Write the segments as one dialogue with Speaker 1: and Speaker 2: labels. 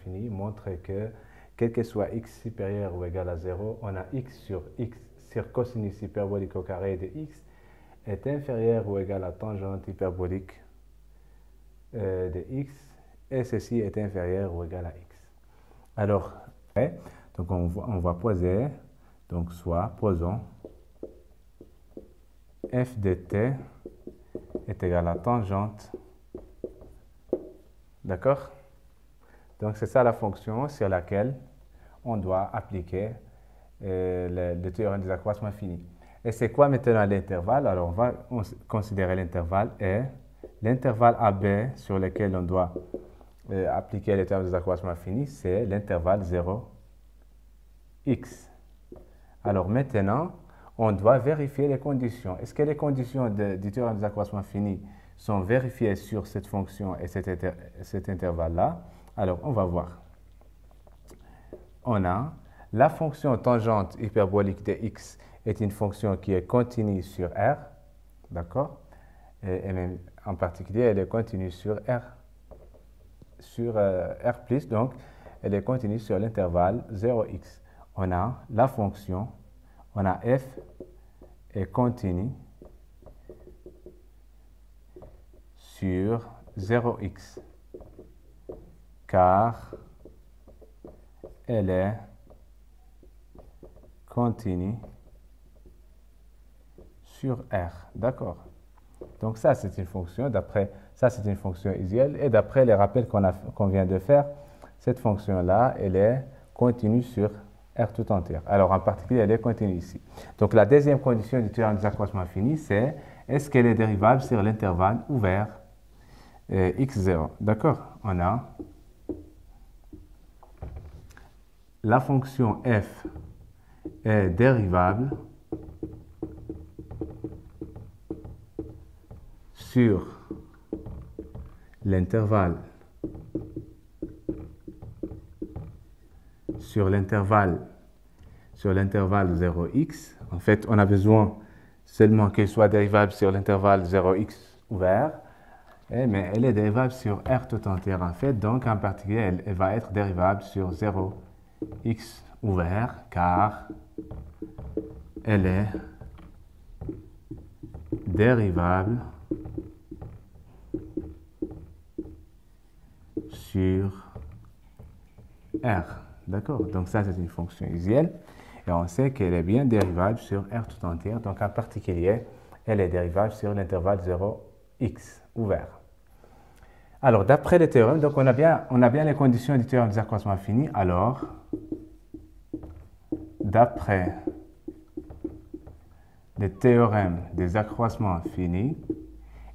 Speaker 1: infini montre que, quel que soit x supérieur ou égal à 0, on a x sur cosinus hyperbolique au carré de x est inférieur ou égal à tangente hyperbolique de x, et ceci est inférieur ou égal à x. Alors, donc on va poser, donc soit, posons f de t est égal à tangente, d'accord? Donc c'est ça la fonction sur laquelle on doit appliquer le théorème des accroissements finis. Et c'est quoi maintenant l'intervalle? Alors on va considérer l'intervalle et l'intervalle AB sur lequel on doit appliquer le théorème des accroissements finis, c'est l'intervalle 0x. Alors maintenant, on doit vérifier les conditions. Est-ce que les conditions du théorème des accroissements finis sont vérifiées sur cette fonction et cet intervalle-là? Alors, on va voir. On a la fonction tangente hyperbolique de x est une fonction qui est continue sur R, d'accord? Et même en particulier, elle est continue sur R, R+, donc elle est continue sur l'intervalle 0x. On a la fonction, on a f est continue sur 0x, car elle est continue sur R, d'accord? Donc ça, c'est une fonction, ça c'est une fonction usuelle, et d'après les rappels qu'on vient de faire, cette fonction-là, elle est continue sur R tout entière. Alors en particulier, elle est continue ici. Donc la deuxième condition du théorème des accroissements finis, c'est est-ce qu'elle est dérivable sur l'intervalle ouvert x0, d'accord? On a la fonction f est dérivable sur l'intervalle 0x. En fait, on a besoin seulement qu'elle soit dérivable sur l'intervalle 0x ouvert, mais elle est dérivable sur R tout entière en fait, donc en particulier, elle va être dérivable sur 0x ouvert, car elle est dérivable sur R. D'accord? Donc ça, c'est une fonction usuelle. Et on sait qu'elle est bien dérivable sur R tout entière. Donc en particulier, elle est dérivable sur l'intervalle 0x ouvert. Alors, d'après le théorème, donc on a bien les conditions du théorème des accroissements finis. Alors, d'après le théorème des accroissements finis,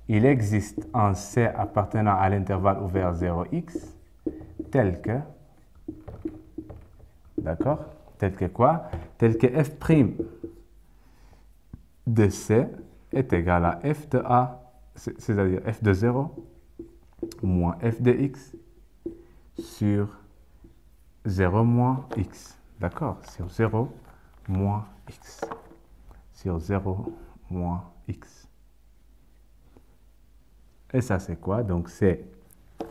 Speaker 1: il existe un C appartenant à l'intervalle ouvert 0x tel que, d'accord? Tel que quoi? Tel que f' de C est égal à f de A, c'est-à-dire f de 0 moins f de x sur 0 moins x. D'accord? Sur 0 moins x. Sur 0 moins x. Et ça, c'est quoi? Donc, c'est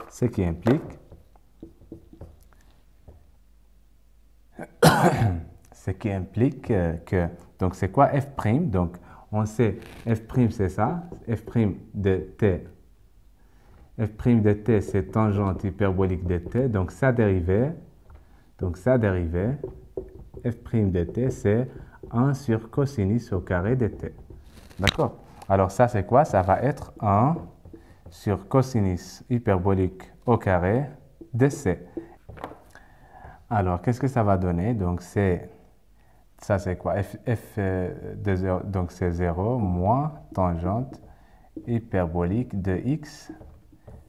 Speaker 1: ce qui implique que, donc c'est quoi f'? Donc, on sait f' c'est ça, f' de t. F' de t, c'est tangente hyperbolique de t, donc sa dérivée, f' de t, c'est 1 sur cosinus au carré de t. D'accord? Alors ça, c'est quoi? Ça va être 1 sur cosinus hyperbolique au carré de c. Alors, qu'est-ce que ça va donner? Donc, ça c'est quoi? F de 0, donc c'est 0 moins tangente hyperbolique de x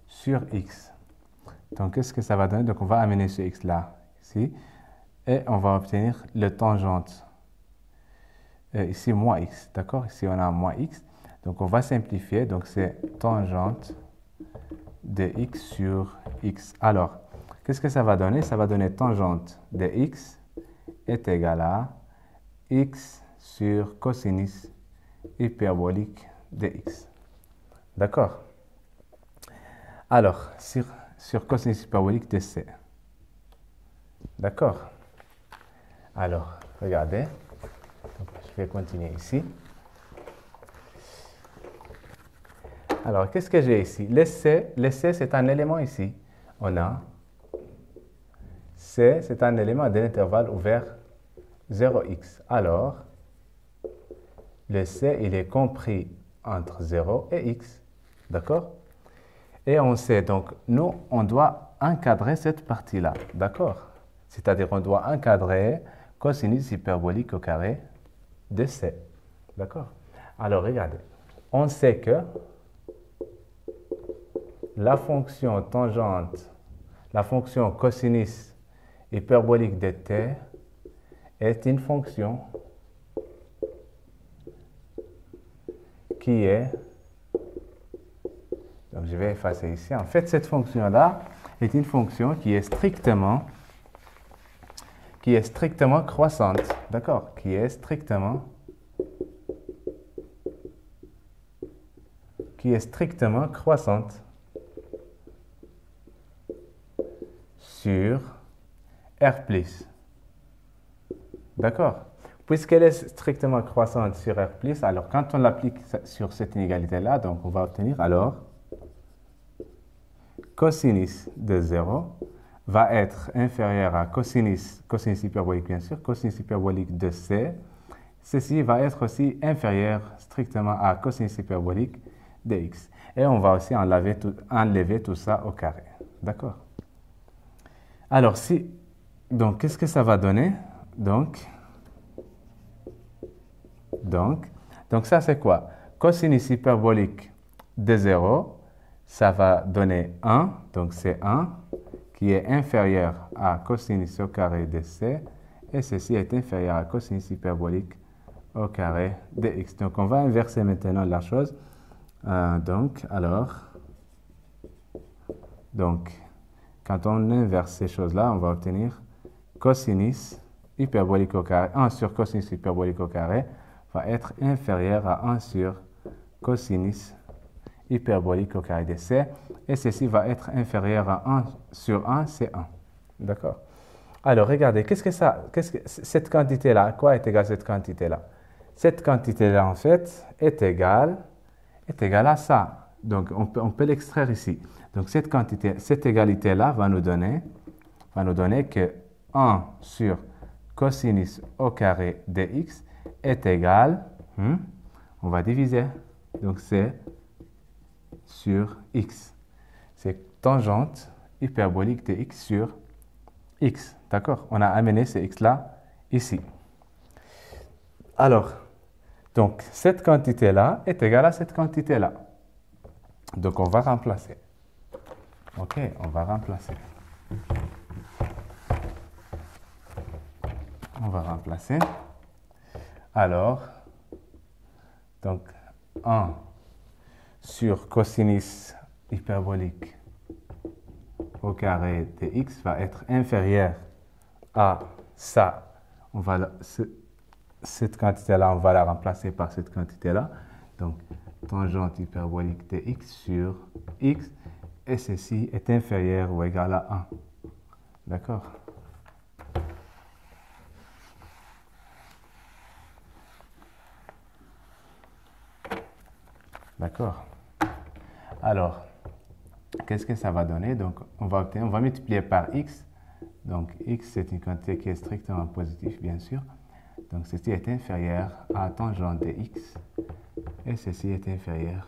Speaker 1: sur x. Donc, qu'est-ce que ça va donner? Donc, on va amener ce x là, ici, et on va obtenir le tangente. Ici, moins x, d'accord? Ici, on a moins x. Donc, on va simplifier. Donc, c'est tangente de x sur x. Alors, qu'est-ce que ça va donner? Ça va donner tangente de x est égal à x sur cosinus hyperbolique de x. D'accord? Alors, sur cosinus hyperbolique de c. D'accord? Alors, regardez. Donc, je vais continuer ici. Alors, qu'est-ce que j'ai ici? Le C, c'est un élément ici. On a C, c'est un élément de l'intervalle ouvert 0x. Alors, le C, il est compris entre 0 et x. D'accord? Et on sait, donc, nous, on doit encadrer cette partie-là. D'accord? C'est-à-dire, on doit encadrer cosinus hyperbolique au carré de C. D'accord? Alors, regardez. On sait que la fonction tangente, la fonction cosinus hyperbolique de t est une fonction qui est, donc je vais effacer ici, en fait cette fonction-là est une fonction qui est strictement croissante, d'accord, qui est strictement croissante sur R+. D'accord? Puisqu'elle est strictement croissante sur R+, alors quand on l'applique sur cette inégalité-là, donc on va obtenir alors cosinus de 0 va être inférieur à cosinus hyperbolique bien sûr, cosinus hyperbolique de C. Ceci va être aussi inférieur strictement à cosinus hyperbolique de x. Et on va aussi enlever tout ça au carré. D'accord? Alors, donc, qu'est-ce que ça va donner? Donc, ça, c'est quoi? Cosinus hyperbolique de 0, ça va donner 1, donc c'est 1, qui est inférieur à cosinus au carré de C, et ceci est inférieur à cosinus hyperbolique au carré de x. Donc, on va inverser maintenant la chose. Donc, quand on inverse ces choses-là, on va obtenir cosinus hyperbolique au carré, 1 sur cosinus hyperbolique au carré va être inférieur à 1 sur cosinus hyperbolique au carré de C, et ceci va être inférieur à 1 sur 1, c'est 1. D'accord? Alors, regardez, cette quantité-là, à quoi est égale cette quantité-là? Cette quantité-là, en fait, est égale à ça. Donc, on peut l'extraire ici. Donc, cette égalité-là va nous donner que 1 sur cosinus au carré de x est égal, on va diviser, donc c'est sur x. C'est tangente hyperbolique de x sur x. D'accord? On a amené ce x-là ici. Alors, donc cette quantité-là est égale à cette quantité-là. Donc on va remplacer. Ok, on va remplacer. On va remplacer. Alors, donc 1 sur cosinus hyperbolique au carré de x va être inférieur à ça. Cette quantité-là, on va la remplacer par cette quantité-là. Donc, tangente hyperbolique de x sur x, et ceci est inférieur ou égal à 1. D'accord? D'accord? Alors, qu'est-ce que ça va donner? Donc, on va multiplier par x. Donc, x, c'est une quantité qui est strictement positive, bien sûr. Donc, ceci est inférieur à tangente de x, et ceci est inférieur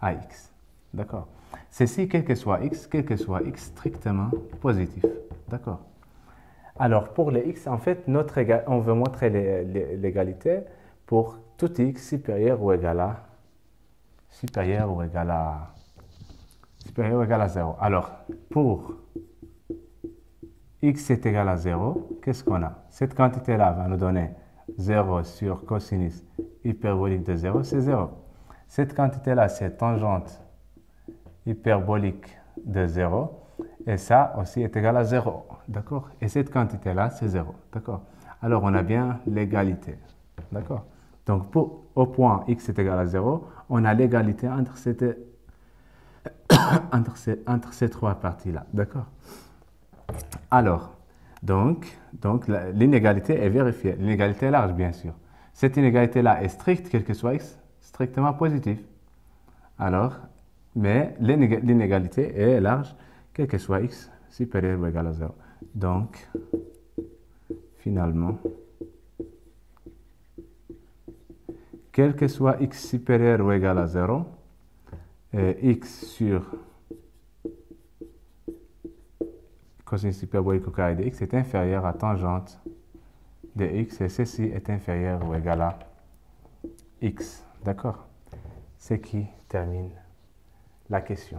Speaker 1: à x. D'accord? Ceci, quel que soit x strictement positif. D'accord? Alors, pour les x, en fait, on veut montrer l'égalité pour tout x supérieur ou égal à 0. Alors, pour x est égal à 0, qu'est-ce qu'on a? Cette quantité-là va nous donner 0 sur cosinus hyperbolique de 0, c'est 0. Cette quantité-là, c'est tangente hyperbolique de 0, et ça aussi est égal à 0, d'accord? Et cette quantité-là, c'est 0, d'accord? Alors, on a bien l'égalité, d'accord? Donc, au point x est égal à 0, on a l'égalité entre ces trois parties-là, d'accord? Alors, Donc l'inégalité est vérifiée. L'inégalité est large, bien sûr. Cette inégalité-là est stricte, quel que soit x, strictement positif. Alors, mais l'inégalité est large, quel que soit x supérieur ou égal à 0. Donc, finalement, quel que soit x supérieur ou égal à 0, x sur cosinus hyperbolique au carré de x est inférieur à tangente de x et ceci est inférieur ou égal à x. D'accord? Ce qui termine la question.